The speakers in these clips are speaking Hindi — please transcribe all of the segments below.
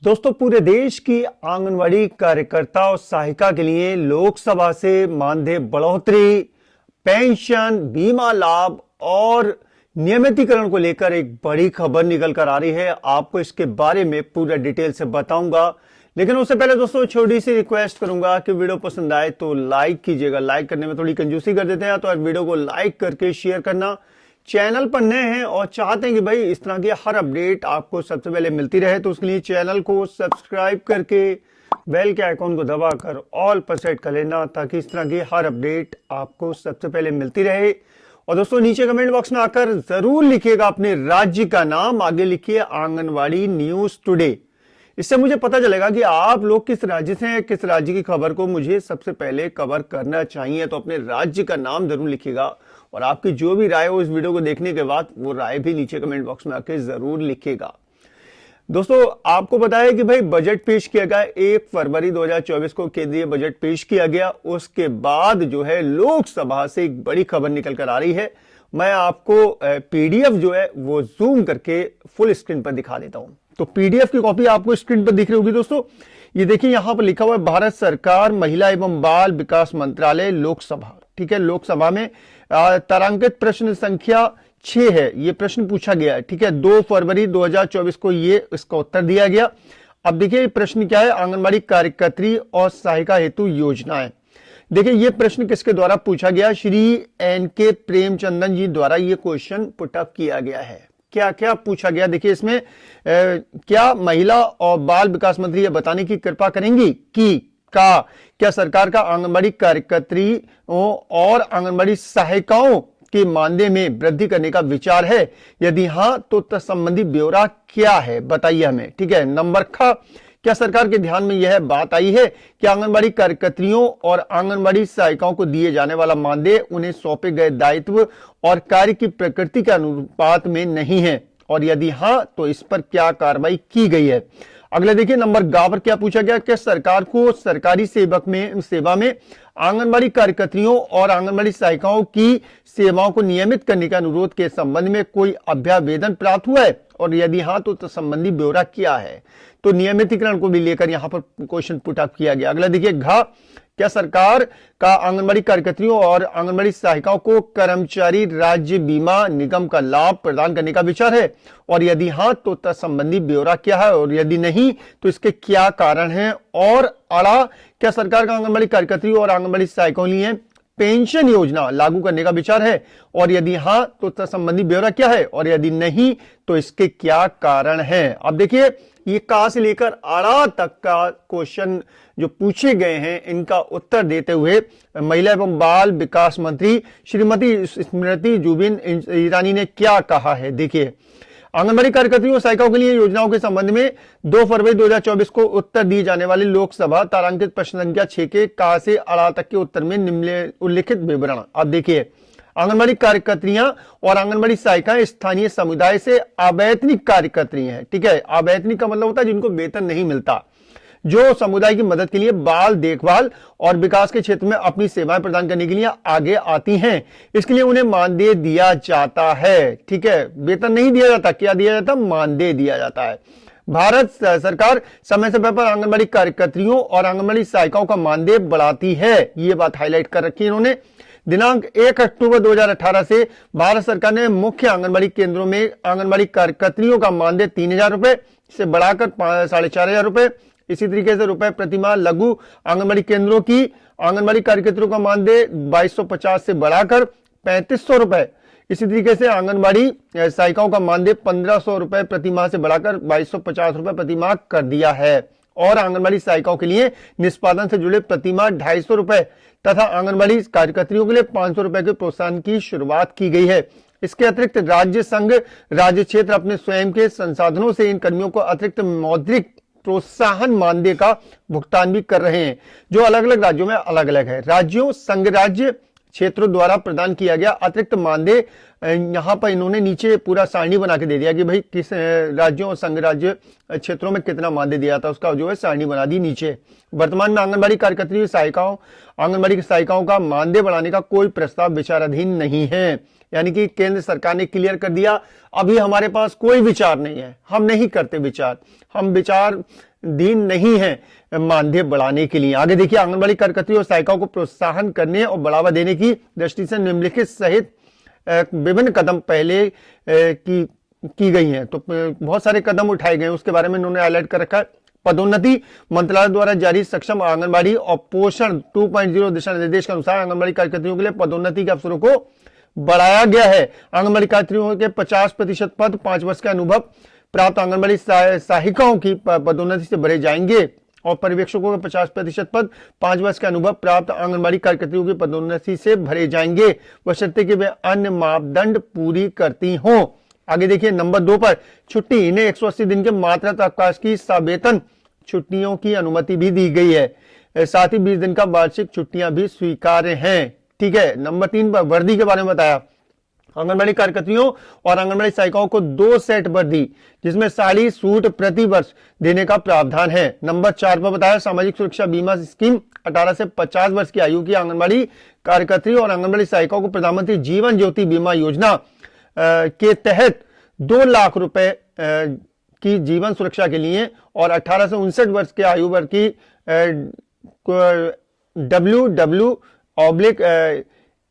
दोस्तों, पूरे देश की आंगनवाड़ी कार्यकर्ता और सहायिका के लिए लोकसभा से मानदेय बढ़ोतरी, पेंशन, बीमा लाभ और नियमितीकरण को लेकर एक बड़ी खबर निकल कर आ रही है। आपको इसके बारे में पूरा डिटेल से बताऊंगा, लेकिन उससे पहले दोस्तों छोटी सी रिक्वेस्ट करूंगा कि वीडियो पसंद आए तो लाइक कीजिएगा। लाइक करने में थोड़ी कंजूसी कर देते हैं, तो वीडियो को लाइक करके शेयर करना। चैनल पर नए हैं और चाहते हैं कि भाई इस तरह की हर अपडेट आपको सबसे पहले मिलती रहे, तो उसके लिए चैनल को सब्सक्राइब करके बेल के आइकॉन को दबाकर ऑल पर सेट कर लेना, ताकि इस तरह की हर अपडेट आपको सबसे पहले मिलती रहे। और दोस्तों, नीचे कमेंट बॉक्स में आकर जरूर लिखिएगा अपने राज्य का नाम, आगे लिखिए आंगनवाड़ी न्यूज टुडे। इससे मुझे पता चलेगा कि आप लोग किस राज्य से हैं, किस राज्य की खबर को मुझे सबसे पहले कवर करना चाहिए। तो अपने राज्य का नाम जरूर लिखिएगा और आपकी जो भी राय हो इस वीडियो को देखने के बाद, वो राय भी नीचे कमेंट बॉक्स में आके जरूर लिखिएगा। दोस्तों, आपको बताया कि भाई बजट पेश किया गया 1 फरवरी 2024 को केंद्रीय बजट पेश किया गया। उसके बाद जो है लोकसभा से एक बड़ी खबर निकल कर आ रही है। मैं आपको पीडीएफ जो है वो जूम करके फुल स्क्रीन पर दिखा देता हूं। तो पीडीएफ की कॉपी आपको स्क्रीन पर दिख रही होगी। दोस्तों, ये देखिए, यहां पर लिखा हुआ है भारत सरकार महिला एवं बाल विकास मंत्रालय लोकसभा। ठीक है, लोकसभा में तारांकित प्रश्न संख्या 6 है। ये प्रश्न पूछा गया है। ठीक है, 2 फरवरी 2024 को ये इसका उत्तर दिया गया। अब देखिए प्रश्न क्या है, आंगनबाड़ी कार्यकर्त्री और सहायिका हेतु योजनाएं। देखिए, ये प्रश्न किसके द्वारा पूछा गया, श्री एन.के. प्रेमचंदन जी द्वारा ये क्वेश्चन पुटअप किया गया है। क्या क्या पूछा गया, देखिए इसमें क्या महिला और बाल विकास मंत्री ये बताने की कृपा करेंगी कि क्या सरकार का आंगनबाड़ी कार्यकर्त्री और आंगनबाड़ी सहायिकाओं के मानदेय में वृद्धि करने का विचार है? यदि हां तो तत्संबंधी ब्यौरा क्या है, बताइए हमें। ठीक है, नंबर ख, क्या सरकार के ध्यान में यह बात आई है कि आंगनबाड़ी कार्यकर्त्रियों और आंगनबाड़ी सहायिकाओं को दिए जाने वाला मानदेय उन्हें सौंपे गए दायित्व और कार्य की प्रकृति के अनुपात में नहीं है, और यदि हां तो इस पर क्या कार्रवाई की गई है? अगले देखिए, नंबर ग पर क्या पूछा गया, कि सरकार को सरकारी सेवा में आंगनबाड़ी कार्यकर्त्रियों और आंगनबाड़ी सहायिकाओं की सेवाओं को नियमित करने के अनुरोध के संबंध में कोई अभ्यावेदन प्राप्त हुआ है, और यदि हां तो संबंधी ब्यौरा क्या है? तो नियमितीकरण को भी लेकर यहां पर क्वेश्चन पुट अप किया गया। अगला देखिए घ, क्या सरकार का आंगनबाड़ी कार्यकर्त्रियों और आंगनबाड़ी सहायिकाओं को कर्मचारी राज्य बीमा निगम का लाभ प्रदान करने का विचार है, और यदि हां तो तत्संबंधी ब्यौरा क्या है, और यदि नहीं तो इसके क्या कारण हैं? और अड़ा, क्या सरकार का आंगनबाड़ी कार्यकर्त्रियों और आंगनबाड़ी सहायिकाओं के लिए पेंशन योजना लागू करने का विचार है, और यदि हां तो तत्संबंधी ब्यौरा क्या है, और यदि नहीं तो इसके क्या कारण हैं? अब देखिए, ये कहां से लेकर आड़ा तक का क्वेश्चन जो पूछे गए हैं, इनका उत्तर देते हुए महिला एवं बाल विकास मंत्री श्रीमती स्मृति जुबिन ईरानी ने क्या कहा है। देखिए, आंगनबाड़ी कार्यकर्त्रियों और सहायिकाओं के लिए योजनाओं के संबंध में 2 फरवरी 2024 को उत्तर दिए जाने वाली लोकसभा तारांकित प्रश्न संख्या 6 के का से अड़ा तक के उत्तर में निम्नलिखित विवरण। अब देखिए, आंगनबाड़ी कार्यकर्त्रियां और आंगनबाड़ी सहायिकाएं स्थानीय समुदाय से अवैतनिक कार्यकर्त्री हैं। ठीक है, अवैतनिक का मतलब होता है जिनको वेतन नहीं मिलता, जो समुदाय की मदद के लिए बाल देखभाल और विकास के क्षेत्र में अपनी सेवाएं प्रदान करने के लिए आगे आती हैं। इसके लिए उन्हें मानदेय दिया जाता है। ठीक है, वेतन नहीं दिया जाता, क्या दिया जाता? मानदेय दिया जाता है। भारत सरकार समय समय पर आंगनबाड़ी कार्यकर्त्रियों और आंगनबाड़ी सहायिकाओं का मानदेय बढ़ाती है। ये बात हाईलाइट कर रखी है इन्होंने। दिनांक 1 अक्टूबर 2018 से भारत सरकार ने मुख्य आंगनबाड़ी केंद्रों में आंगनबाड़ी कार्यकर्त्रियों का मानदेय 3,000 रुपए से बढ़ाकर 4,500 रुपए, इसी तरीके से रुपए प्रतिमाह लघु आंगनबाड़ी केंद्रों की आंगनबाड़ी कार्यकर्त्रियों का मानदेय 2250 से बढ़ाकर 3500 रुपए, इसी तरीके से आंगनबाड़ी सहायिकाओं का मानदेय 1500 रुपए प्रतिमाह से बढ़ाकर 2250 रुपए प्रतिमाह कर दिया है, और आंगनबाड़ी सहायिकाओं के लिए निष्पादन से जुड़े प्रतिमाह 250 रुपए तथा आंगनबाड़ी कार्यकर्त्रियों के लिए 500 रुपए के प्रोत्साहन की शुरुआत की गई है। इसके अतिरिक्त राज्य संघ राज्य क्षेत्र अपने स्वयं के संसाधनों से इन कर्मियों को अतिरिक्त मौद्रिक प्रोत्साहन मानदेय का भुगतान भी कर रहे हैं, जो अलग अलग राज्यों में अलग अलग है। राज्यों संघ राज्य क्षेत्रों द्वारा प्रदान किया गया अतिरिक्त मानदेय, यहाँ पर इन्होंने नीचे पूरा सारणी बना के दे दिया कि भाई किस राज्यों और संघ राज्य क्षेत्रों में कितना मानदेय दिया था, उसका जो है सारणी बना दी नीचे। वर्तमान में आंगनबाड़ी कार्यकर्त्री आंगनबाड़ी सहायिकाओं का मानदेय बढ़ाने का कोई प्रस्ताव विचाराधीन नहीं है। यानी कि केंद्र सरकार ने क्लियर कर दिया, अभी हमारे पास कोई विचार नहीं है, हम नहीं करते विचार। हम विचार दिन नहीं है मानदेय बढ़ाने के लिए। आगे देखिए, आंगनबाड़ी कार्यकर्त्री और सहायिकाओं को प्रोत्साहन करने और बढ़ावा देने की दृष्टि से निम्नलिखित सहित विभिन्न कदम पहले की गई हैं। तो बहुत सारे कदम उठाए गए, उसके बारे में इन्होंने हाईलाइट कर रखा है। पदोन्नति, मंत्रालय द्वारा जारी सक्षम आंगनबाड़ी और पोषण 2.0 दिशा निर्देश के अनुसार आंगनबाड़ी कार्यकर्तियों के लिए पदोन्नति के अवसरों को बढ़ाया गया है। आंगनबाड़ी कार्यकर्तियों के 50% पद 5 वर्ष के अनुभव प्राप्त आंगनबाड़ी सहायिकाओं की पदोन्नति से भरे जाएंगे और पर्यवेक्षकों के 50% पद 5 वर्ष के अनुभव प्राप्त आंगनबाड़ी कार्यकर्तियों की पदोन्नति से भरे जाएंगे, बशर्ते कि वे अन्य मापदंड पूरी करती हों। आगे देखिए, नंबर 2 पर छुट्टी, इन्हें 180 दिन के मातृत्व अवकाश की सवेतन छुट्टियों की अनुमति भी दी गई है। साथ ही 20 दिन का वार्षिक छुट्टियां भी स्वीकार्य हैं। ठीक है। नंबर 3 पर वर्दी के बारे में बताया। आंगनबाड़ी कार्यकर्तियों और आंगनबाड़ी सहायिकाओं को 2 सेट वर्दी, जिसमें साड़ी सूट प्रति वर्ष देने का प्रावधान है। नंबर 4 पर बताया, सामाजिक सुरक्षा बीमा स्कीम 18 से 50 वर्ष की आयु की आंगनबाड़ी कार्यकर्ती और आंगनबाड़ी सहायिकाओं को प्रधानमंत्री जीवन ज्योति बीमा योजना के तहत 2 लाख रुपए की जीवन सुरक्षा के लिए और 18 से 59 वर्ष के आयु वर्ग की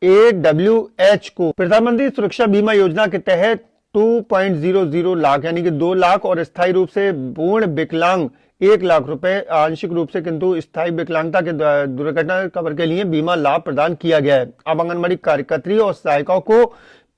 AWH को प्रधानमंत्री सुरक्षा बीमा योजना के तहत 2.00 लाख यानी कि 2 लाख और स्थायी रूप से पूर्ण विकलांग 1 लाख रुपए, आंशिक रूप से किंतु स्थायी विकलांगता के दुर्घटना कवर के लिए बीमा लाभ प्रदान किया गया है। अब आंगनबाड़ी कार्यकर्त्री और सहायिकाओं को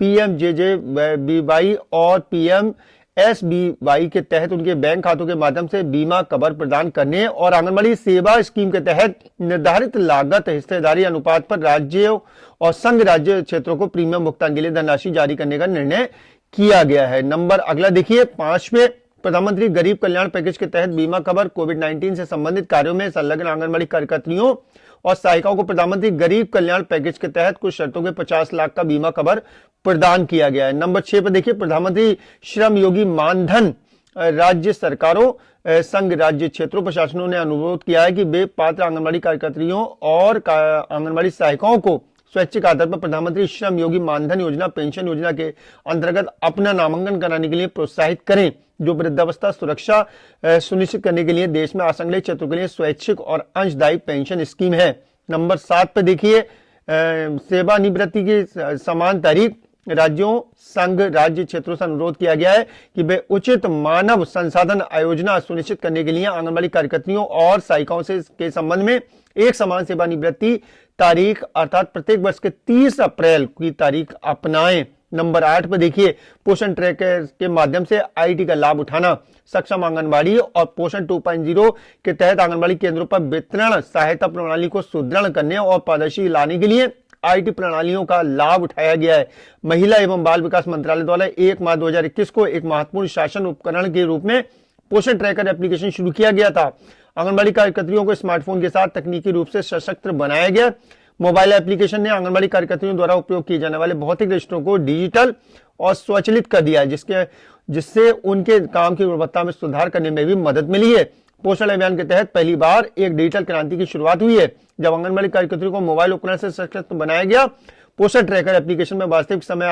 PMJJBY और PMSBY के तहत उनके बैंक खातों के माध्यम से बीमा कवर प्रदान करने और आंगनबाड़ी सेवा स्कीम के तहत निर्धारित लागत हिस्सेदारी अनुपात पर राज्यों और संघ राज्य क्षेत्रों को प्रीमियम भुगतान के लिए धनराशि जारी करने का निर्णय किया गया है। नंबर अगला देखिए, 5 में प्रधानमंत्री गरीब कल्याण पैकेज के तहत बीमा कवर, कोविड-19 से संबंधित कार्यों में संलग्न आंगनबाड़ी कार्यकर्तियों और सहायिकाओं को प्रधानमंत्री गरीब कल्याण पैकेज के तहत कुछ शर्तों के 50 लाख का बीमा कवर प्रदान किया गया है। नंबर 6 पर देखिए, प्रधानमंत्री श्रम योगी मानधन, राज्य सरकारों, संघ राज्य क्षेत्रों प्रशासनों ने अनुरोध किया है कि वे पात्र आंगनबाड़ी कार्यकर्तियों और आंगनबाड़ी सहायिकाओं को स्वैच्छिक आधार पर प्रधानमंत्री श्रम योगी मानधन योजना पेंशन योजना के अंतर्गत अपना नामांकन कराने के लिए प्रोत्साहित करें, जो वृद्धावस्था सुरक्षा सुनिश्चित करने के लिए देश में असंगठित क्षेत्रों के लिए स्वैच्छिक और अंशदायी पेंशन स्कीम है। नंबर 7 पे देखिए, सेवानिवृत्ति की समान तारीख, राज्यों संघ राज्य क्षेत्रों से अनुरोध किया गया है कि वे उचित मानव संसाधन आयोजना सुनिश्चित करने के लिए आंगनबाड़ी कार्यकर्तियों और सहायिकाओं से के संबंध में एक समान सेवानिवृत्ति तारीख अर्थात प्रत्येक वर्ष के 30 अप्रैल की तारीख अपनाएं। नंबर 8 पर देखिए, पोषण ट्रैकर के माध्यम से आईटी का लाभ उठाना, सक्षम आंगनबाड़ी और पोषण 2.0 के तहत आंगनबाड़ी केंद्रों पर वितरण सहायता प्रणाली को सुदृढ़ करने और पारदर्शी लाने के लिए आईटी प्रणालियों का लाभ उठाया गया है। महिला एवं बाल विकास मंत्रालय द्वारा 1 मार्च 2021 को एक महत्वपूर्ण शासन उपकरण के रूप में पोषण ट्रैकर एप्लीकेशन शुरू किया गया था। आंगनबाड़ी कार्यकर्तियों को स्मार्टफोन के साथ तकनीकी रूप से सशक्त बनाया गया। मोबाइल एप्लीकेशन ने आंगनबाड़ी कार्यकर्तियों द्वारा उपयोग किए जाने वाले भौतिक रजिस्टरों को डिजिटल और स्वचालित कर दिया है, जिससे उनके काम की गुणवत्ता में सुधार करने में भी मदद मिली है। पोषण अभियान के तहत पहली बार एक डिजिटल क्रांति की शुरुआत हुई है, जब आंगनबाड़ी कार्यकर्तियों को मोबाइल उपकरण से सशक्त बनाया गया। पोषण ट्रैकर एप्लीकेशन में वास्तविक समय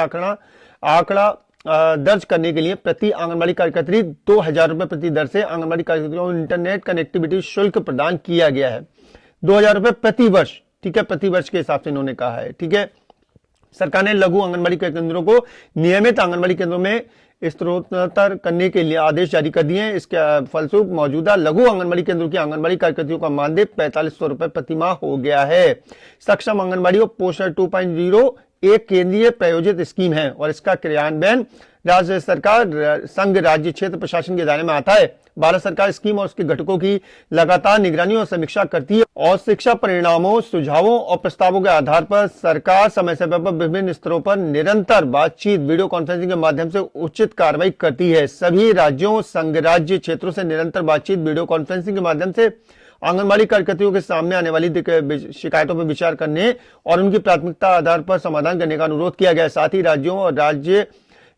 आंकड़ा दर्ज करने के लिए प्रति आंगनबाड़ी कार्यकर्ती 2000 रुपए प्रति दर से आंगनबाड़ी कार्यकर्तियों को इंटरनेट कनेक्टिविटी शुल्क प्रदान किया गया है। 2000 रुपए प्रति वर्ष, ठीक है, प्रति वर्ष के हिसाब से इन्होंने कहा है। ठीक है, सरकार ने लघु आंगनबाड़ी केंद्रों को नियमित आंगनबाड़ी केंद्रों में स्तरोन्नतर करने के लिए आदेश जारी कर दिए हैं। इसके फलस्वरूप मौजूदा लघु आंगनबाड़ी केंद्रों की आंगनबाड़ी कार्यकर्तियों का मानदेय 4500 रुपए प्रति माह हो गया है। सक्षम आंगनबाड़ी और पोषण 2.0 एक केंद्रीय प्रायोजित स्कीम है और इसका क्रियान्वयन राज्य सरकार संघ राज्य क्षेत्र प्रशासन के दायरे में आता है। भारत सरकार स्कीम और उसके घटकों की लगातार निगरानी और समीक्षा करती है और शिक्षा परिणामों, सुझावों और प्रस्तावों के आधार पर सरकार समय समय पर विभिन्न स्तरों पर निरंतर बातचीत, वीडियो कॉन्फ्रेंसिंग के माध्यम से उचित कार्रवाई करती है। सभी राज्यों, संघ राज्य क्षेत्रों से निरंतर बातचीत, वीडियो कॉन्फ्रेंसिंग के माध्यम से आंगनबाड़ी कार्यकर्तियों के सामने आने वाली शिकायतों पर विचार करने और उनकी प्राथमिकता आधार पर समाधान करने का अनुरोध किया गया है। साथ ही राज्यों और राज्य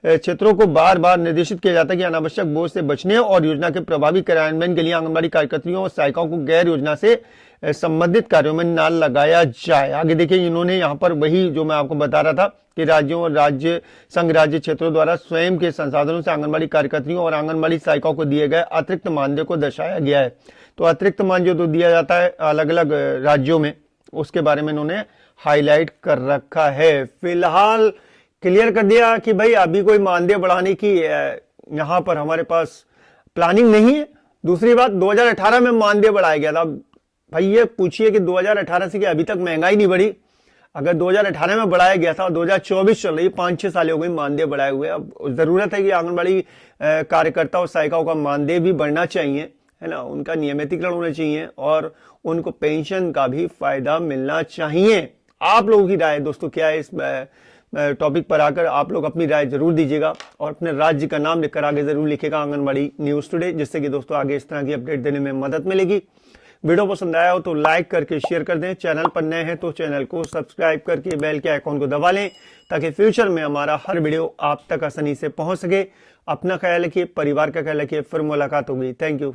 क्षेत्रों को बार बार निर्देशित किया जाता है कि अनावश्यक बोझ से बचने और योजना के प्रभावी कार्यान्वयन के लिए आंगनबाड़ी कार्यकर्तियों और सहायिकाओं को गैर योजना से संबंधित कार्यों में न लगाया जाए। आगे देखिए, इन्होंने यहाँ पर वही जो मैं आपको बता रहा था कि राज्यों और राज्य संघ राज्य क्षेत्रों द्वारा स्वयं के संसाधनों से आंगनबाड़ी कार्यकर्तियों और आंगनबाड़ी सहायिकाओं को दिए गए अतिरिक्त मानदेय को दर्शाया गया है। तो अतिरिक्त मानदेय जो दिया जाता है अलग अलग राज्यों में, उसके बारे में इन्होंने हाईलाइट कर रखा है। फिलहाल क्लियर कर दिया कि भाई अभी कोई मानदेय बढ़ाने की यहाँ पर हमारे पास प्लानिंग नहीं है। दूसरी बात, 2018 में मानदेय बढ़ाया गया था। भाई ये पूछिए कि 2018 से कि अभी तक महंगाई नहीं बढ़ी। अगर 2018 में बढ़ाया गया था और 2024 चल रही, 5-6 साल हो गई मानदेय बढ़ाए हुए। अब जरूरत है कि आंगनबाड़ी कार्यकर्ता और सहायिकाओं का मानदेय भी बढ़ना चाहिए, है ना, उनका नियमितीकरण होना चाहिए और उनको पेंशन का भी फायदा मिलना चाहिए। आप लोगों की राय दोस्तों क्या है इस टॉपिक पर? आकर आप लोग अपनी राय जरूर दीजिएगा और अपने राज्य का नाम लिखकर आगे जरूर लिखेगा आंगनबाड़ी न्यूज टुडे, जिससे कि दोस्तों आगे इस तरह की अपडेट देने में मदद मिलेगी। वीडियो पसंद आया हो तो लाइक करके शेयर कर दें। चैनल पर नए हैं तो चैनल को सब्सक्राइब करके बेल के आइकॉन को दबा लें ताकि फ्यूचर में हमारा हर वीडियो आप तक आसानी से पहुंच सके। अपना ख्याल रखिए, परिवार का ख्याल रखिए। फिर मुलाकात होगी। Thank you.